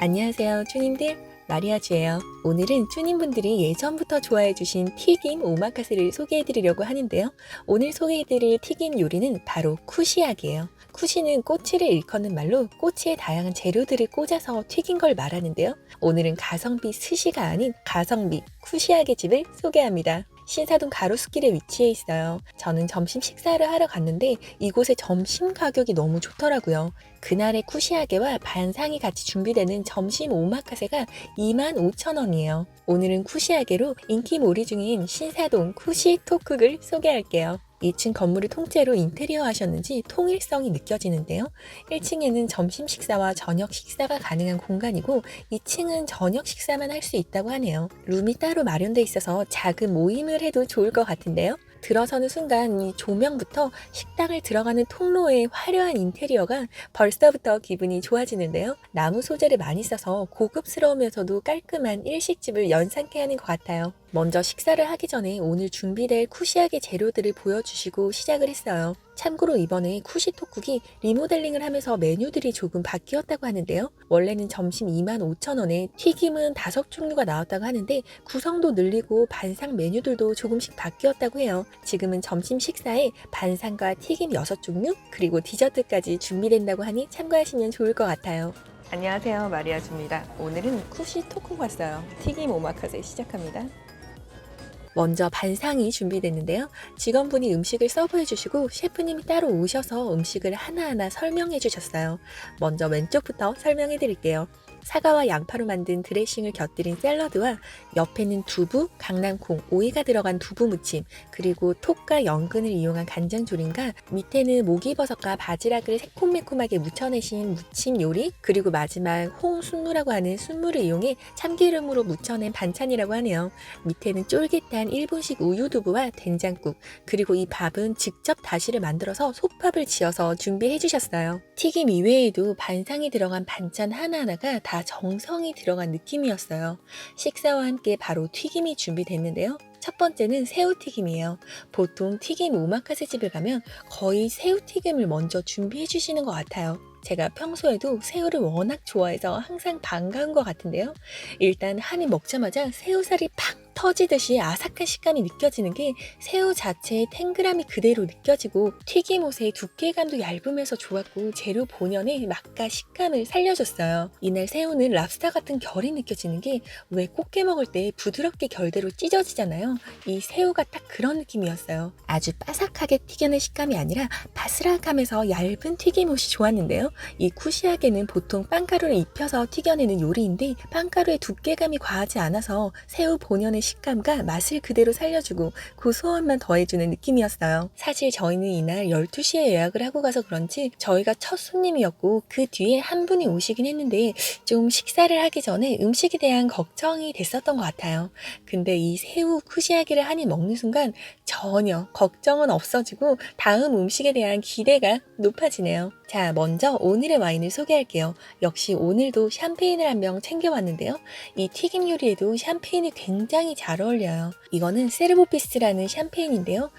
안녕하세요, 쭈님들. 마리아주예요. 오늘은 쭈님분들이 예전부터 좋아해주신 튀김 오마카세를 소개해드리려고 하는데요. 오늘 소개해드릴 튀김 요리는 바로 쿠시약이에요. 쿠시는 꼬치를 일컫는 말로 꼬치에 다양한 재료들을 꽂아서 튀긴 걸 말하는데요. 오늘은 가성비 스시가 아닌 가성비 쿠시약의 집을 소개합니다. 신사동 가로수길에 위치해 있어요. 저는 점심 식사를 하러 갔는데 이곳의 점심 가격이 너무 좋더라고요. 그날의 쿠시아게와 반상이 같이 준비되는 점심 오마카세가 25,000원이에요. 오늘은 쿠시아게로 인기몰이 중인 신사동 쿠시토쿡을 소개할게요. 2층 건물을 통째로 인테리어 하셨는지 통일성이 느껴지는데요. 1층에는 점심 식사와 저녁 식사가 가능한 공간이고 2층은 저녁 식사만 할 수 있다고 하네요. 룸이 따로 마련돼 있어서 작은 모임을 해도 좋을 것 같은데요. 들어서는 순간 이 조명부터 식당을 들어가는 통로의 화려한 인테리어가 벌써부터 기분이 좋아지는데요. 나무 소재를 많이 써서 고급스러우면서도 깔끔한 일식집을 연상케 하는 것 같아요. 먼저 식사를 하기 전에 오늘 준비될 쿠시약의 재료들을 보여주시고 시작을 했어요. 참고로 이번에 쿠시토쿡이 리모델링을 하면서 메뉴들이 조금 바뀌었다고 하는데요. 원래는 점심 25,000원에 튀김은 5종류가 나왔다고 하는데 구성도 늘리고 반상 메뉴들도 조금씩 바뀌었다고 해요. 지금은 점심 식사에 반상과 튀김 6종류 그리고 디저트까지 준비된다고 하니 참고하시면 좋을 것 같아요. 안녕하세요, 마리아주입니다. 오늘은 쿠시토쿡 왔어요. 튀김 오마카세 시작합니다. 먼저 반상이 준비됐는데요. 직원분이 음식을 서브해 주시고 셰프님이 따로 오셔서 음식을 하나하나 설명해 주셨어요. 먼저 왼쪽부터 설명해 드릴게요. 사과와 양파로 만든 드레싱을 곁들인 샐러드와 옆에는 두부, 강낭콩, 오이가 들어간 두부 무침, 그리고 톡과 연근을 이용한 간장조림과 밑에는 목이버섯과 바지락을 새콤매콤하게 무쳐내신 무침 요리, 그리고 마지막 홍순무라고 하는 순무를 이용해 참기름으로 무쳐낸 반찬이라고 하네요. 밑에는 쫄깃한 일본식 우유두부와 된장국, 그리고 이 밥은 직접 다시를 만들어서 솥밥을 지어서 준비해 주셨어요. 튀김 이외에도 반상이 들어간 반찬 하나하나가 다 정성이 들어간 느낌이었어요. 식사와 함께 바로 튀김이 준비됐는데요. 첫 번째는 새우튀김이에요. 보통 튀김 오마카세 집을 가면 거의 새우튀김을 먼저 준비해 주시는 것 같아요. 제가 평소에도 새우를 워낙 좋아해서 항상 반가운 것 같은데요. 일단 한 입 먹자마자 새우살이 팍 터지듯이 아삭한 식감이 느껴지는 게 새우 자체의 탱글함이 그대로 느껴지고 튀김옷의 두께감도 얇으면서 좋았고 재료 본연의 맛과 식감을 살려줬어요. 이날 새우는 랍스터 같은 결이 느껴지는 게 왜 꽃게 먹을 때 부드럽게 결대로 찢어지잖아요. 이 새우가 딱 그런 느낌이었어요. 아주 바삭하게 튀겨낸 식감이 아니라 바스락하면서 얇은 튀김옷이 좋았는데요. 이 쿠시약에는 보통 빵가루를 입혀서 튀겨내는 요리인데 빵가루의 두께감이 과하지 않아서 새우 본연의 식감과 맛을 그대로 살려주고 고소함만 더해주는 느낌이었어요. 사실 저희는 이날 12시에 예약을 하고 가서 그런지 저희가 첫 손님이었고 그 뒤에 한 분이 오시긴 했는데 좀 식사를 하기 전에 음식에 대한 걱정이 됐었던 것 같아요. 근데 이 새우 쿠시야기를 한 입 먹는 순간 전혀 걱정은 없어지고 다음 음식에 대한 기대가 높아지네요. 자, 먼저 오늘의 와인을 소개할게요. 역시 오늘도 샴페인을 한 병 챙겨왔는데요. 이 튀김 요리에도 샴페인이 굉장히 잘 어울려요. 이거는 세르보피스라는 샴페인인데요.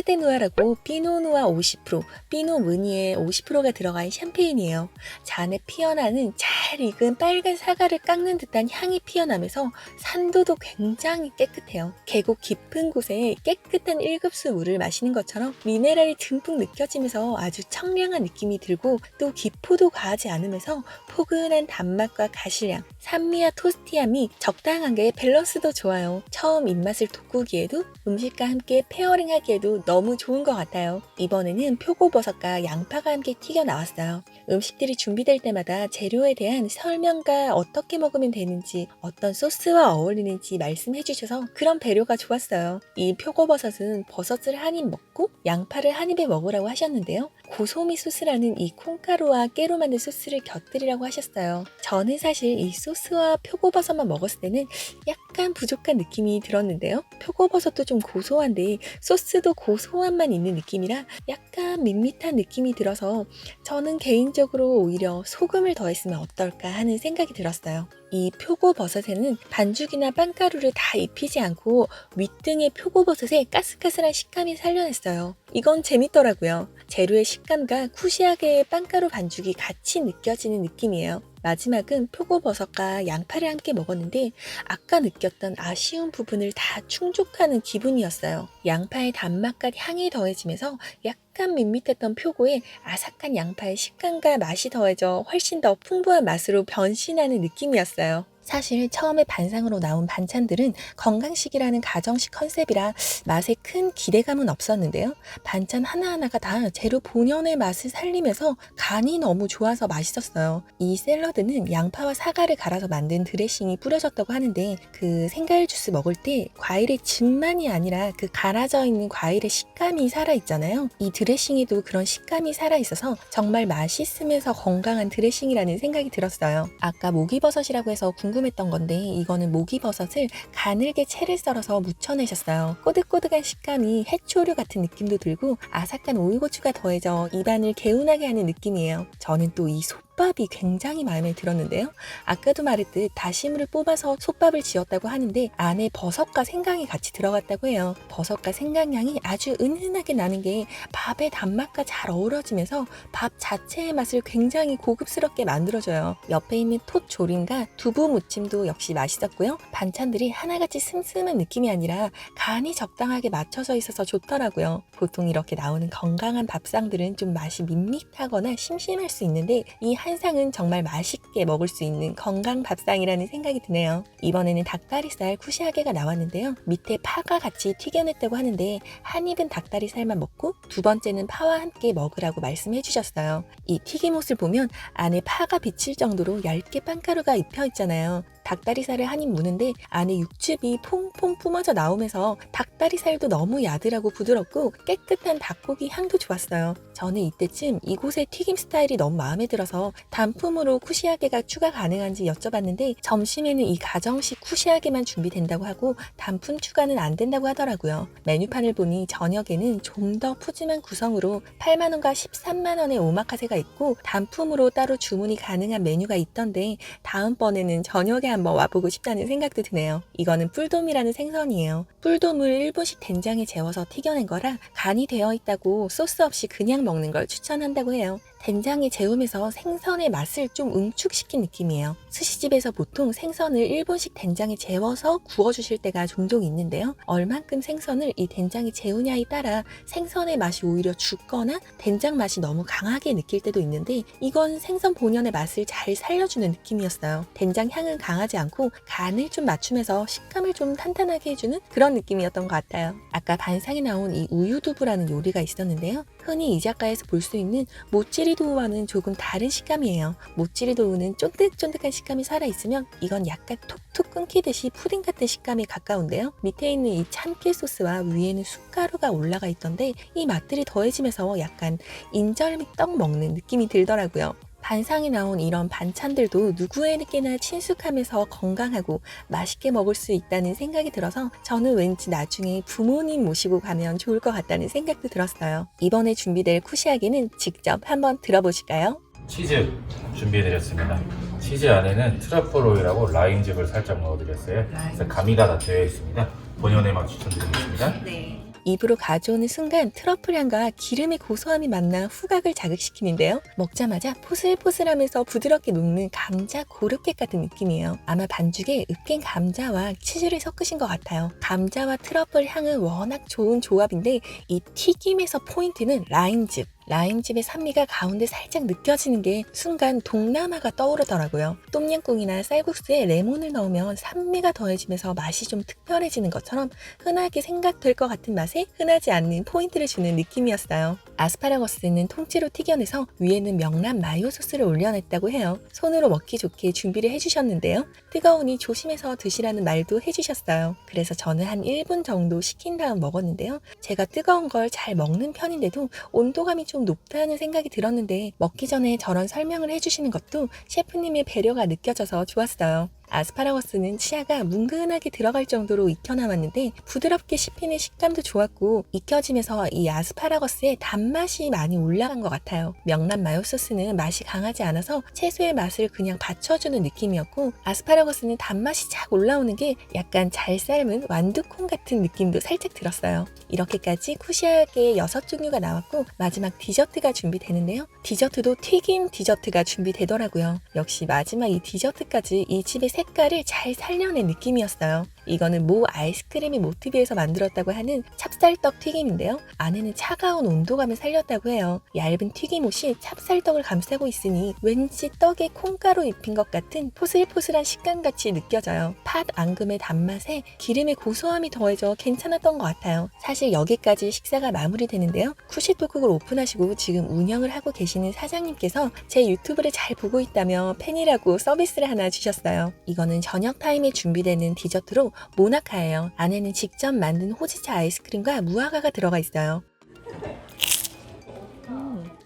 까르테누아라고 피노누아 50%, 피노 무니에 50%가 들어간 샴페인이에요. 잔에 피어나는 잘 익은 빨간 사과를 깎는 듯한 향이 피어나면서 산도도 굉장히 깨끗해요. 계곡 깊은 곳에 깨끗한 1급수 물을 마시는 것처럼 미네랄이 듬뿍 느껴지면서 아주 청량한 느낌이 들고 또 기포도 과하지 않으면서 포근한 단맛과 가실향, 산미와 토스티함이 적당한 게 밸런스도 좋아요. 처음 입맛을 돋구기에도 음식과 함께 페어링하기에도 너무 좋은 것 같아요. 이번에는 표고버섯과 양파가 함께 튀겨 나왔어요. 음식들이 준비될 때마다 재료에 대한 설명과 어떻게 먹으면 되는지 어떤 소스와 어울리는지 말씀해 주셔서 그런 배려가 좋았어요. 이 표고버섯은 버섯을 한 입 먹고 양파를 한 입에 먹으라고 하셨는데요. 고소미 소스라는 이 콩가루와 깨로 만든 소스를 곁들이라고 하셨어요. 저는 사실 이 소스와 표고버섯만 먹었을 때는 약간 부족한 느낌이 들었는데요. 표고버섯도 좀 고소한데 소스도 고소함만 있는 느낌이라 약간 밋밋한 느낌이 들어서 저는 개인적으로 오히려 소금을 더했으면 어떨까 하는 생각이 들었어요. 이 표고버섯에는 반죽이나 빵가루를 다 입히지 않고 윗등의 표고버섯에 가스가스한 식감이 살려냈어요. 이건 재밌더라고요. 재료의 식감과 쿠시하게의 빵가루 반죽이 같이 느껴지는 느낌이에요. 마지막은 표고버섯과 양파를 함께 먹었는데 아까 느꼈던 아쉬운 부분을 다 충족하는 기분이었어요. 양파의 단맛과 향이 더해지면서 약간 밋밋했던 표고에 아삭한 양파의 식감과 맛이 더해져 훨씬 더 풍부한 맛으로 변신하는 느낌이었어요. 사실 처음에 반상으로 나온 반찬들은 건강식이라는 가정식 컨셉이라 맛에 큰 기대감은 없었는데요. 반찬 하나하나가 다 재료 본연의 맛을 살리면서 간이 너무 좋아서 맛있었어요. 이 샐러드는 양파와 사과를 갈아서 만든 드레싱이 뿌려졌다고 하는데 그 생과일 주스 먹을 때 과일의 즙만이 아니라 그 갈아져 있는 과일의 식감이 살아있잖아요. 이 드레싱에도 그런 식감이 살아있어서 정말 맛있으면서 건강한 드레싱이라는 생각이 들었어요. 아까 목이버섯이라고 해서 궁금했던 건데 이거는 목이버섯을 가늘게 채를 썰어서 무쳐내셨어요. 꼬득꼬득한 식감이 해초류 같은 느낌도 들고 아삭한 오이고추가 더해져 입안을 개운하게 하는 느낌이에요. 저는 또 이 솥밥이 굉장히 마음에 들었는데요. 아까도 말했듯 다시물을 뽑아서 솥밥을 지었다고 하는데 안에 버섯과 생강이 같이 들어갔다고 해요. 버섯과 생강 향이 아주 은은하게 나는 게 밥의 단맛과 잘 어우러지면서 밥 자체의 맛을 굉장히 고급스럽게 만들어줘요. 옆에 있는 톳 조림과 두부 무침도 역시 맛있었고요. 반찬들이 하나같이 슴슴한 느낌이 아니라 간이 적당하게 맞춰져 있어서 좋더라고요. 보통 이렇게 나오는 건강한 밥상들은 좀 맛이 밋밋하거나 심심할 수 있는데 이 한 상은 정말 맛있게 먹을 수 있는 건강 밥상이라는 생각이 드네요. 이번에는 닭다리살 쿠시하게가 나왔는데요. 밑에 파가 같이 튀겨냈다고 하는데 한 입은 닭다리살만 먹고 두 번째는 파와 함께 먹으라고 말씀해 주셨어요. 이 튀김옷을 보면 안에 파가 비칠 정도로 얇게 빵가루가 입혀 있잖아요. 닭다리살을 한 입 무는데 안에 육즙이 퐁퐁 뿜어져 나오면서 닭다리살도 너무 야들하고 부드럽고 깨끗한 닭고기 향도 좋았어요. 저는 이때쯤 이곳의 튀김 스타일이 너무 마음에 들어서 단품으로 쿠시하게가 추가 가능한지 여쭤봤는데 점심에는 이 가정식 쿠시하게만 준비된다고 하고 단품 추가는 안 된다고 하더라고요. 메뉴판을 보니 저녁에는 좀 더 푸짐한 구성으로 8만원과 13만원의 오마카세가 있고 단품으로 따로 주문이 가능한 메뉴가 있던데 다음번에는 저녁에 한번 와보고 싶다는 생각도 드네요. 이거는 뿔돔이라는 생선이에요. 뿔돔을 일본식 된장에 재워서 튀겨낸 거라 간이 되어 있다고 소스 없이 그냥 먹는 걸 추천한다고 해요. 된장에 재우면서 생선의 맛을 좀 응축시킨 느낌이에요. 스시집에서 보통 생선을 일본식 된장에 재워서 구워주실 때가 종종 있는데요. 얼만큼 생선을 이 된장에 재우냐에 따라 생선의 맛이 오히려 죽거나 된장 맛이 너무 강하게 느낄 때도 있는데 이건 생선 본연의 맛을 잘 살려주는 느낌이었어요. 된장 향은 강하지 않고 간을 좀 맞추면서 식감을 좀 탄탄하게 해주는 그런 느낌이었던 것 같아요. 아까 반상에 나온 이 우유두부라는 요리가 있었는데요. 흔히 이자카야에서 볼 수 있는 모찌리도우와는 조금 다른 식감이에요. 모찌리도우는 쫀득쫀득한 식감이 살아있으면 이건 약간 톡톡 끊기듯이 푸딩 같은 식감에 가까운데요. 밑에 있는 이 참깨 소스와 위에는 쑥가루가 올라가 있던데 이 맛들이 더해지면서 약간 인절미 떡 먹는 느낌이 들더라고요. 반상에 나온 이런 반찬들도 누구에게나 친숙하면서 건강하고 맛있게 먹을 수 있다는 생각이 들어서 저는 왠지 나중에 부모님 모시고 가면 좋을 것 같다는 생각도 들었어요. 이번에 준비될 쿠시하게는 직접 한번 들어보실까요? 치즈 준비해드렸습니다. 치즈 안에는 트러플 오일하고 라임즙을 살짝 넣어드렸어요. 그래서 가미가 다 되어 있습니다. 본연의 맛 추천드리겠습니다. 네. 입으로 가져오는 순간 트러플 향과 기름의 고소함이 만나 후각을 자극시키는데요. 먹자마자 포슬포슬하면서 부드럽게 녹는 감자 고르켓 같은 느낌이에요. 아마 반죽에 으깬 감자와 치즈를 섞으신 것 같아요. 감자와 트러플 향은 워낙 좋은 조합인데 이 튀김에서 포인트는 라임즙. 라임즙의 산미가 가운데 살짝 느껴지는 게 순간 동남아가 떠오르더라고요. 똠양꿍이나 쌀국수에 레몬을 넣으면 산미가 더해지면서 맛이 좀 특별해지는 것처럼 흔하게 생각될 것 같은 맛에 흔하지 않는 포인트를 주는 느낌이었어요. 아스파라거스는 통째로 튀겨내서 위에는 명란 마요 소스를 올려냈다고 해요. 손으로 먹기 좋게 준비를 해주셨는데요. 뜨거우니 조심해서 드시라는 말도 해주셨어요. 그래서 저는 한 1분 정도 식힌 다음 먹었는데요. 제가 뜨거운 걸 잘 먹는 편인데도 온도감이 좀 높다는 생각이 들었는데 먹기 전에 저런 설명을 해주시는 것도 셰프님의 배려가 느껴져서 좋았어요. 아스파라거스는 치아가 뭉근하게 들어갈 정도로 익혀 나왔는데 부드럽게 씹히는 식감도 좋았고 익혀지면서 이 아스파라거스의 단맛이 많이 올라간 것 같아요. 명란 마요 소스는 맛이 강하지 않아서 채소의 맛을 그냥 받쳐주는 느낌이었고 아스파라거스는 단맛이 착 올라오는 게 약간 잘 삶은 완두콩 같은 느낌도 살짝 들었어요. 이렇게까지 쿠시하게 6종류가 나왔고 마지막 디저트가 준비되는데요. 디저트도 튀김 디저트가 준비되더라고요. 역시 마지막 이 디저트까지 이 집의 색깔을 잘 살려낸 느낌이었어요. 이거는 모 아이스크림이 모티브에서 만들었다고 하는 찹쌀떡 튀김인데요. 안에는 차가운 온도감을 살렸다고 해요. 얇은 튀김옷이 찹쌀떡을 감싸고 있으니 왠지 떡에 콩가루 입힌 것 같은 포슬포슬한 식감같이 느껴져요. 팥 앙금의 단맛에 기름의 고소함이 더해져 괜찮았던 것 같아요. 사실 여기까지 식사가 마무리되는데요. 쿠시토쿡을 오픈하시고 지금 운영을 하고 계시는 사장님께서 제 유튜브를 잘 보고 있다며 팬이라고 서비스를 하나 주셨어요. 이거는 저녁 타임에 준비되는 디저트로 모나카예요. 안에는 직접 만든 호지차 아이스크림과 무화과가 들어가 있어요.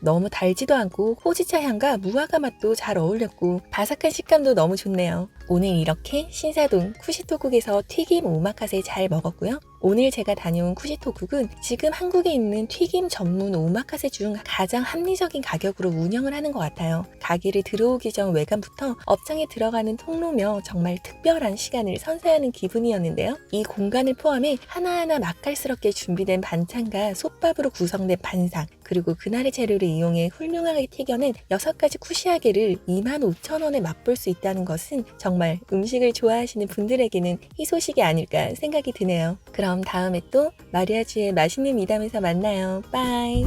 너무 달지도 않고 호지차 향과 무화과 맛도 잘 어울렸고 바삭한 식감도 너무 좋네요. 오늘 이렇게 신사동 쿠시토국에서 튀김 오마카세 잘 먹었고요. 오늘 제가 다녀온 쿠시토국은 지금 한국에 있는 튀김 전문 오마카세 중 가장 합리적인 가격으로 운영을 하는 것 같아요. 가게를 들어오기 전 외관부터 업장에 들어가는 통로며 정말 특별한 시간을 선사하는 기분이었는데요. 이 공간을 포함해 하나하나 맛깔스럽게 준비된 반찬과 솥밥으로 구성된 반상, 그리고 그날의 재료를 이용해 훌륭하게 튀겨낸 6가지 쿠시아게를 25,000원에 맛볼 수 있다는 것은 정말 음식을 좋아하시는 분들에게는 희소식이 아닐까 생각이 드네요. 그럼 다음에 또 마리아주의 맛있는 미담에서 만나요. 빠이!